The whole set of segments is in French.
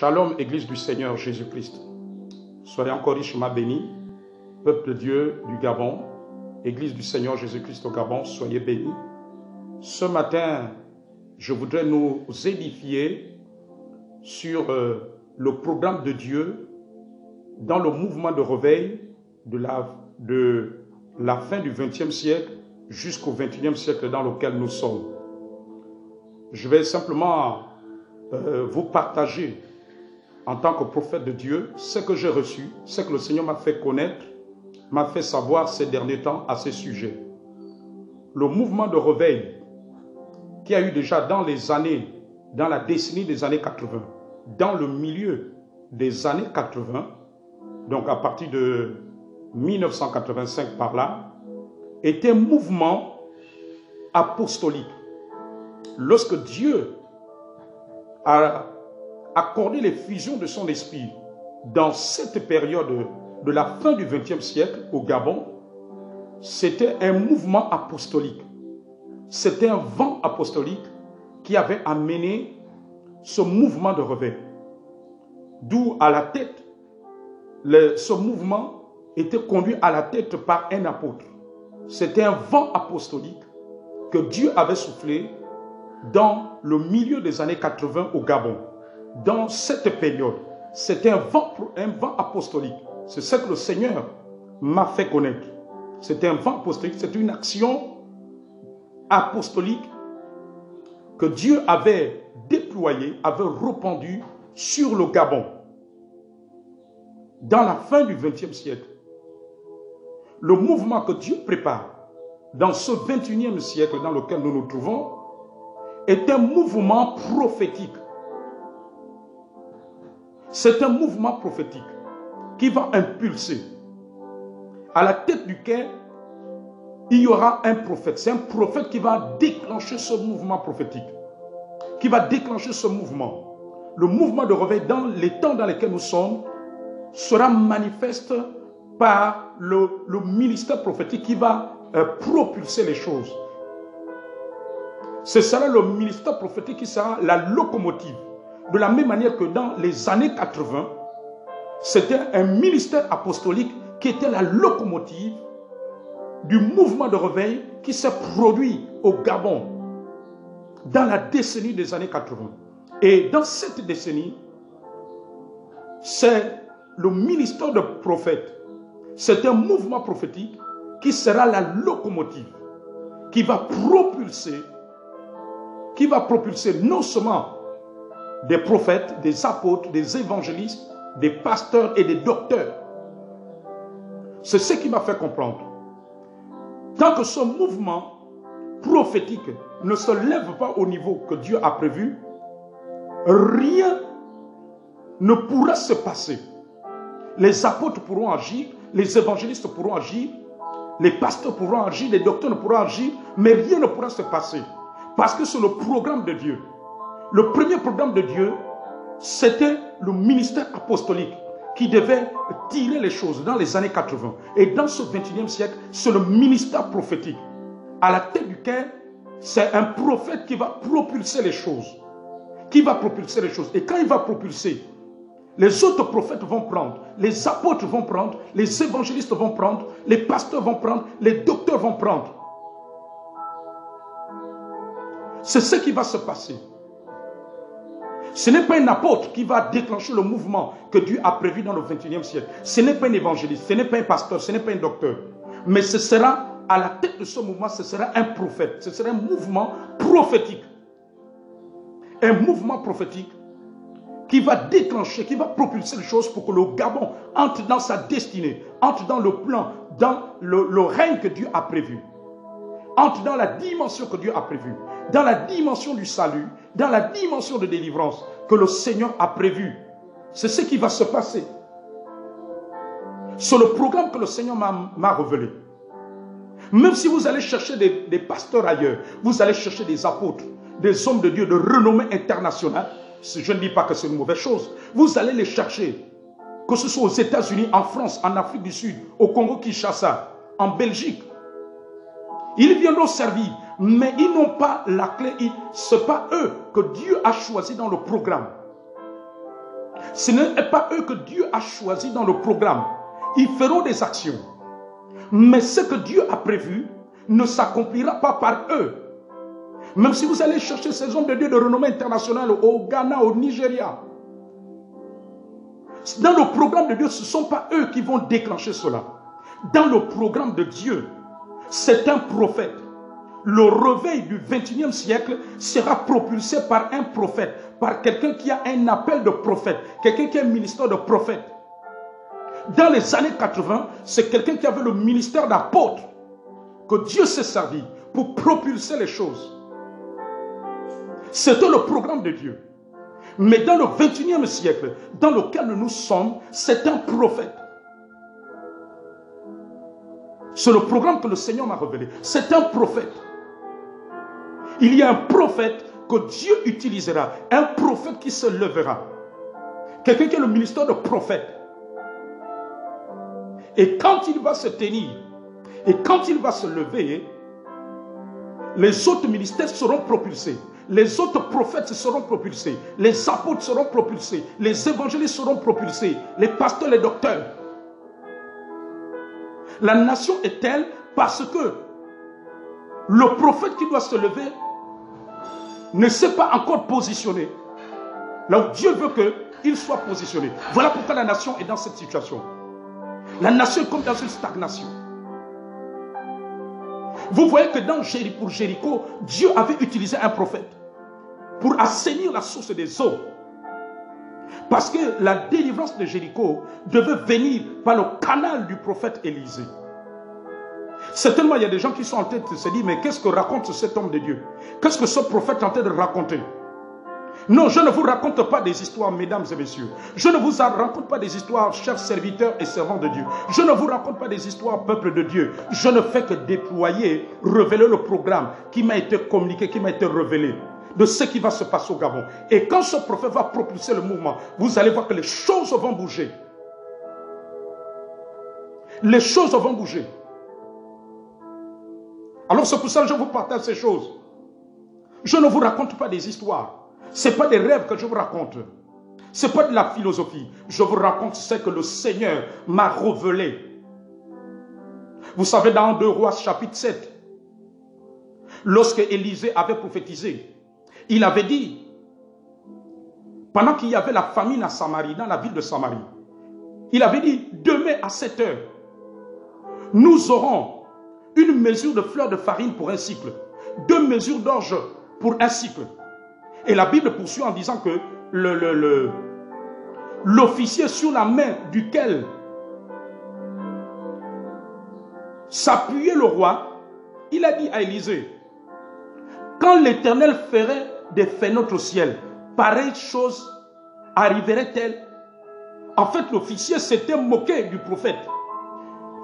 Shalom, Église du Seigneur Jésus-Christ. Soyez encore richement bénis, peuple de Dieu du Gabon, Église du Seigneur Jésus-Christ au Gabon, soyez bénis. Ce matin, je voudrais nous édifier sur le programme de Dieu dans le mouvement de réveil de la fin du XXe siècle jusqu'au XXIe siècle dans lequel nous sommes. Je vais simplement vous partager en tant que prophète de Dieu ce que j'ai reçu, ce que le Seigneur m'a fait connaître, m'a fait savoir ces derniers temps à ce sujet. Le mouvement de réveil qui a eu déjà dans la décennie des années 80, dans le milieu des années 80, donc à partir de 1985 par là, était un mouvement apostolique. Lorsque Dieu a accordé les fusions de son esprit dans cette période de la fin du XXe siècle au Gabon, c'était un mouvement apostolique. C'était un vent apostolique qui avait amené ce mouvement de réveil. D'où à la tête, ce mouvement était conduit à la tête par un apôtre. C'était un vent apostolique que Dieu avait soufflé dans le milieu des années 80 au Gabon. Dans cette période, c'était un vent apostolique. C'est ce que le Seigneur m'a fait connaître. C'était un vent apostolique, c'était une action apostolique que Dieu avait déployée, avait répandue sur le Gabon. Dans la fin du XXe siècle, le mouvement que Dieu prépare dans ce XXIe siècle dans lequel nous nous trouvons est un mouvement prophétique. C'est un mouvement prophétique qui va impulser, à la tête duquel il y aura un prophète. C'est un prophète qui va déclencher ce mouvement prophétique, qui va déclencher ce mouvement. Le mouvement de réveil dans les temps dans lesquels nous sommes sera manifeste par le ministère prophétique qui va propulser les choses. Ce sera le ministère prophétique qui sera la locomotive. De la même manière que dans les années 80, c'était un ministère apostolique qui était la locomotive du mouvement de réveil qui s'est produit au Gabon dans la décennie des années 80. Et dans cette décennie, c'est le ministère de prophète. C'est un mouvement prophétique qui sera la locomotive, qui va propulser non seulement des prophètes, des apôtres, des évangélistes, des pasteurs et des docteurs. C'est ce qui m'a fait comprendre. Tant que ce mouvement prophétique ne se lève pas au niveau que Dieu a prévu, rien ne pourra se passer. Les apôtres pourront agir, les évangélistes pourront agir, les pasteurs pourront agir, les docteurs ne pourront agir, mais rien ne pourra se passer. Parce que c'est le programme de Dieu. Le premier programme de Dieu, c'était le ministère apostolique qui devait tirer les choses dans les années 80. Et dans ce 21e siècle, c'est le ministère prophétique, à la tête duquel c'est un prophète qui va propulser les choses. Qui va propulser les choses. Et quand il va propulser, les autres prophètes vont prendre, les apôtres vont prendre, les évangélistes vont prendre, les pasteurs vont prendre, les docteurs vont prendre. C'est ce qui va se passer. Ce n'est pas un apôtre qui va déclencher le mouvement que Dieu a prévu dans le 21e siècle. Ce n'est pas un évangéliste, ce n'est pas un pasteur, ce n'est pas un docteur. Mais ce sera, à la tête de ce mouvement, ce sera un prophète. Ce sera un mouvement prophétique. Un mouvement prophétique qui va déclencher, qui va propulser les choses pour que le Gabon entre dans sa destinée, entre dans le plan, dans le règne que Dieu a prévu. Entre dans la dimension que Dieu a prévue, dans la dimension du salut, dans la dimension de délivrance que le Seigneur a prévu. C'est ce qui va se passer. C'est le programme que le Seigneur m'a révélé. Même si vous allez chercher des pasteurs ailleurs, vous allez chercher des apôtres, des hommes de Dieu de renommée internationale, je ne dis pas que c'est une mauvaise chose, vous allez les chercher, que ce soit aux États-Unis, en France, en Afrique du Sud, au Congo-Kinshasa, en Belgique. Ils viendront servir, mais ils n'ont pas la clé. Ce n'est pas eux que Dieu a choisi dans le programme. Ce n'est pas eux que Dieu a choisi dans le programme. Ils feront des actions. Mais ce que Dieu a prévu ne s'accomplira pas par eux. Même si vous allez chercher ces hommes de Dieu de renommée internationale au Ghana, au Nigeria, dans le programme de Dieu, ce ne sont pas eux qui vont déclencher cela. Dans le programme de Dieu, c'est un prophète. Le réveil du 21e siècle sera propulsé par un prophète, par quelqu'un qui a un appel de prophète, quelqu'un qui a un ministère de prophète. Dans les années 80, c'est quelqu'un qui avait le ministère d'apôtre que Dieu s'est servi pour propulser les choses. C'était le programme de Dieu. Mais dans le 21e siècle, dans lequel nous sommes, c'est un prophète. C'est le programme que le Seigneur m'a révélé. C'est un prophète. Il y a un prophète que Dieu utilisera. Un prophète qui se lèvera. Quelqu'un qui a le ministère de prophète. Et quand il va se tenir, et quand il va se lever, les autres ministères seront propulsés. Les autres prophètes seront propulsés. Les apôtres seront propulsés. Les évangélistes seront propulsés. Les pasteurs, les docteurs. La nation est telle parce que le prophète qui doit se lever ne s'est pas encore positionné. Là où Dieu veut qu'il soit positionné. Voilà pourquoi la nation est dans cette situation. La nation est comme dans une stagnation. Vous voyez que pour Jéricho, Dieu avait utilisé un prophète pour assainir la source des eaux. Parce que la délivrance de Jéricho devait venir par le canal du prophète Élisée. Certainement, il y a des gens qui sont en train de se dire, mais qu'est-ce que raconte cet homme de Dieu? Qu'est-ce que ce prophète est en train de raconter? Non, je ne vous raconte pas des histoires, mesdames et messieurs. Je ne vous raconte pas des histoires, chers serviteurs et servants de Dieu. Je ne vous raconte pas des histoires, peuple de Dieu. Je ne fais que déployer, révéler le programme qui m'a été communiqué, qui m'a été révélé, de ce qui va se passer au Gabon. Et quand ce prophète va propulser le mouvement, vous allez voir que les choses vont bouger. Les choses vont bouger. Alors c'est pour ça que je vous partage ces choses. Je ne vous raconte pas des histoires. Ce n'est pas des rêves que je vous raconte. Ce n'est pas de la philosophie. Je vous raconte ce que le Seigneur m'a révélé. Vous savez, dans 2 Rois chapitre 7, lorsque Élisée avait prophétisé, il avait dit, pendant qu'il y avait la famine à Samarie, dans la ville de Samarie, il avait dit, demain à 7 heures, nous aurons une mesure de fleur de farine pour un cycle, 2 mesures d'orge pour un cycle. Et la Bible poursuit en disant que l'officier sur la main duquel s'appuyait le roi, il a dit à Élisée, quand l'Éternel ferait des fenêtres au ciel, pareille chose arriverait-elle? En fait, l'officier s'était moqué du prophète.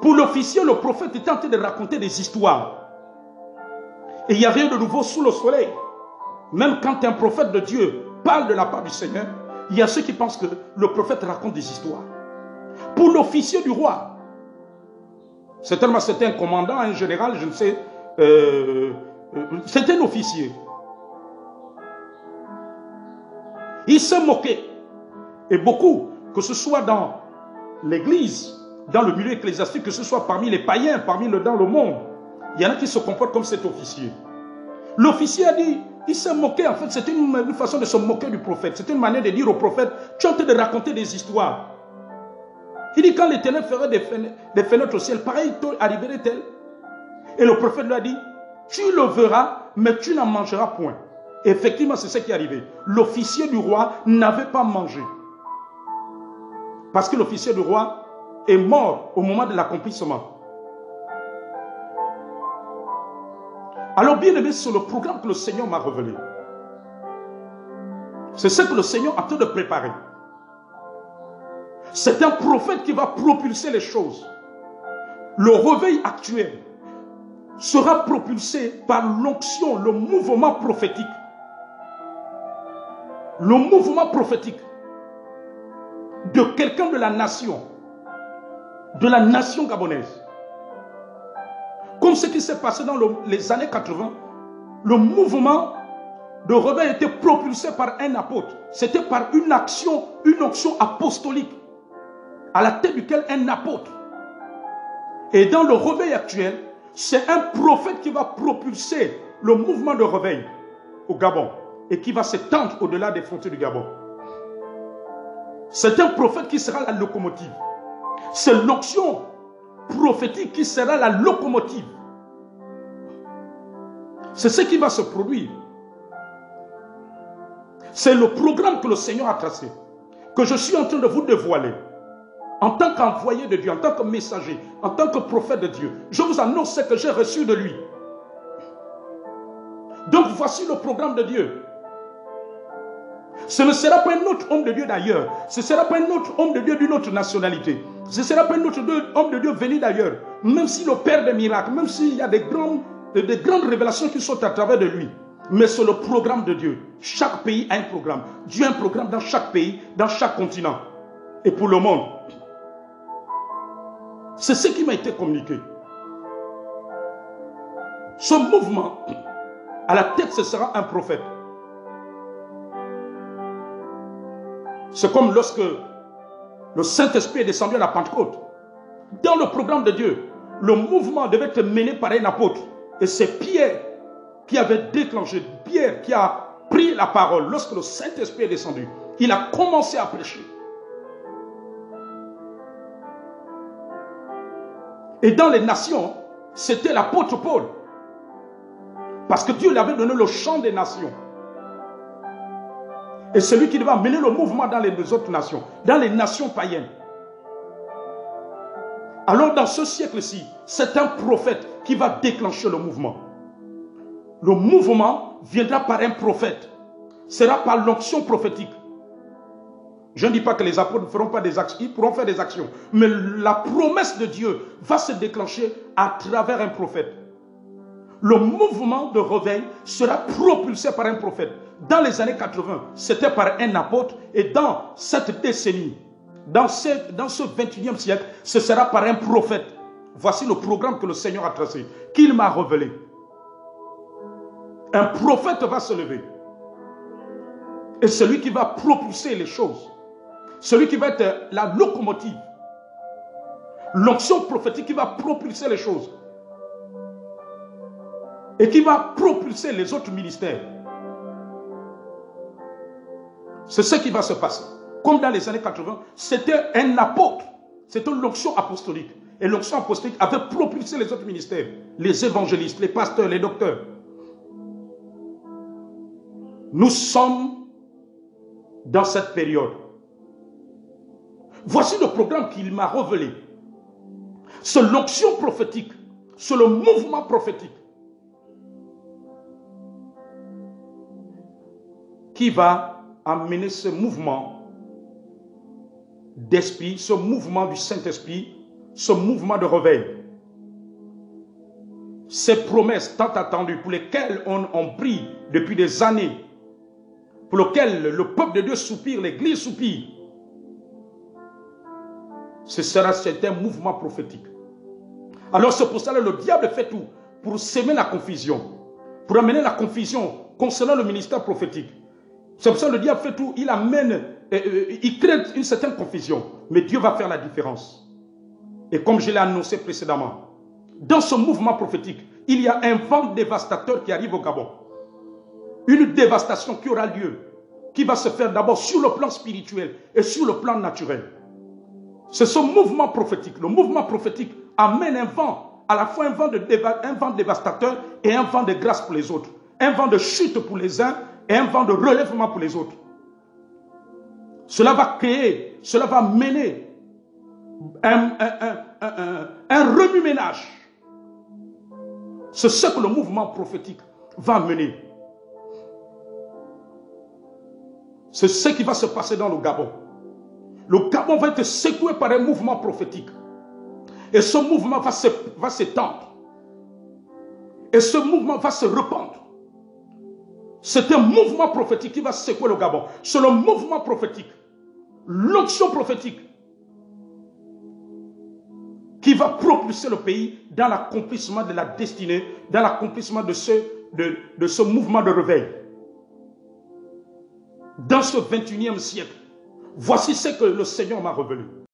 Pour l'officier, le prophète était en train de raconter des histoires. Et il n'y a rien de nouveau sous le soleil. Même quand un prophète de Dieu parle de la part du Seigneur, il y a ceux qui pensent que le prophète raconte des histoires. Pour l'officier du roi, c'était un commandant, un général, je ne sais, c'était un officier. Il se moquait. Et beaucoup, que ce soit dans l'église, dans le milieu ecclésiastique, que ce soit parmi les païens, dans le monde, il y en a qui se comportent comme cet officier. L'officier a dit, il s'est moqué, en fait, c'était une façon de se moquer du prophète. C'était une manière de dire au prophète, tu es en train de raconter des histoires. Il dit, quand l'Éternel ferait des fenêtres au ciel, pareil arriverait-elle? Et le prophète lui a dit, tu le verras, mais tu n'en mangeras point. Et effectivement, c'est ce qui est arrivé. L'officier du roi n'avait pas mangé. Parce que l'officier du roi est mort au moment de l'accomplissement. Alors, bien aimé, c'est le programme que le Seigneur m'a révélé. C'est ce que le Seigneur a en train de préparer. C'est un prophète qui va propulser les choses. Le réveil actuel sera propulsé par l'onction, le mouvement prophétique. Le mouvement prophétique de quelqu'un de la nation gabonaise. Comme ce qui s'est passé dans les années 80, le mouvement de réveil était propulsé par un apôtre. C'était par une onction apostolique, à la tête duquel un apôtre. Et dans le réveil actuel, c'est un prophète qui va propulser le mouvement de réveil au Gabon et qui va s'étendre au-delà des frontières du Gabon. C'est un prophète qui sera la locomotive. C'est l'onction prophétique qui sera la locomotive. C'est ce qui va se produire. C'est le programme que le Seigneur a tracé, que je suis en train de vous dévoiler. En tant qu'envoyé de Dieu, en tant que messager, en tant que prophète de Dieu, je vous annonce ce que j'ai reçu de lui. Donc voici le programme de Dieu. Ce ne sera pas un autre homme de Dieu d'ailleurs. Ce ne sera pas un autre homme de Dieu d'une autre nationalité. Ce ne sera pas un autre homme de Dieu venu d'ailleurs. Même s'il opère des miracles, même s'il y a des grandes révélations qui sont à travers de lui. Mais c'est le programme de Dieu. Chaque pays a un programme. Dieu a un programme dans chaque pays, dans chaque continent. Et pour le monde. C'est ce qui m'a été communiqué. Ce mouvement, à la tête, ce sera un prophète. C'est comme lorsque le Saint-Esprit est descendu à la Pentecôte. Dans le programme de Dieu, le mouvement devait être mené par un apôtre. Et c'est Pierre qui avait déclenché, Pierre qui a pris la parole lorsque le Saint-Esprit est descendu. Il a commencé à prêcher. Et dans les nations, c'était l'apôtre Paul. Parce que Dieu lui avait donné le chant des nations. Et celui qui devait mener le mouvement dans les autres nations, dans les nations païennes. Alors dans ce siècle-ci, c'est un prophète qui va déclencher le mouvement. Le mouvement viendra par un prophète. Sera par l'onction prophétique. Je ne dis pas que les apôtres ne feront pas des actions, ils pourront faire des actions. Mais la promesse de Dieu va se déclencher à travers un prophète. Le mouvement de réveil sera propulsé par un prophète. Dans les années 80, c'était par un apôtre. Et dans cette décennie, dans ce 21e siècle, ce sera par un prophète. Voici le programme que le Seigneur a tracé, qu'il m'a révélé. Un prophète va se lever. Et celui qui va propulser les choses, celui qui va être la locomotive, l'onction prophétique qui va propulser les choses et qui va propulser les autres ministères. C'est ce qui va se passer. Comme dans les années 80, c'était un apôtre, c'était l'onction apostolique. Et l'onction apostolique avait propulsé les autres ministères, les évangélistes, les pasteurs, les docteurs. Nous sommes dans cette période. Voici le programme qu'il m'a révélé. C'est l'onction prophétique, c'est le mouvement prophétique qui va amener ce mouvement d'esprit, ce mouvement du Saint-Esprit, ce mouvement de réveil. Ces promesses tant attendues pour lesquelles on prie depuis des années, pour lesquelles le peuple de Dieu soupire, l'Église soupire, c'est un mouvement prophétique. Alors c'est pour cela que le diable fait tout pour semer la confusion, pour amener la confusion concernant le ministère prophétique. C'est pour ça que le diable fait tout, il crée une certaine confusion, mais Dieu va faire la différence. Et comme je l'ai annoncé précédemment, dans ce mouvement prophétique, il y a un vent dévastateur qui arrive au Gabon. Une dévastation qui aura lieu, qui va se faire d'abord sur le plan spirituel et sur le plan naturel. C'est ce mouvement prophétique. Le mouvement prophétique amène un vent, à la fois un vent dévastateur et un vent de grâce pour les autres. Un vent de chute pour les uns et un vent de relèvement pour les autres. Cela va créer, cela va mener un remue-ménage. C'est ce que le mouvement prophétique va mener. C'est ce qui va se passer dans le Gabon. Le Gabon va être secoué par un mouvement prophétique. Et ce mouvement va s'étendre. Et ce mouvement va se répandre. C'est un mouvement prophétique qui va secouer le Gabon. C'est le mouvement prophétique, l'onction prophétique, qui va propulser le pays dans l'accomplissement de la destinée, dans l'accomplissement de ce mouvement de réveil. dans ce 21e siècle. Voici ce que le Seigneur m'a révélé.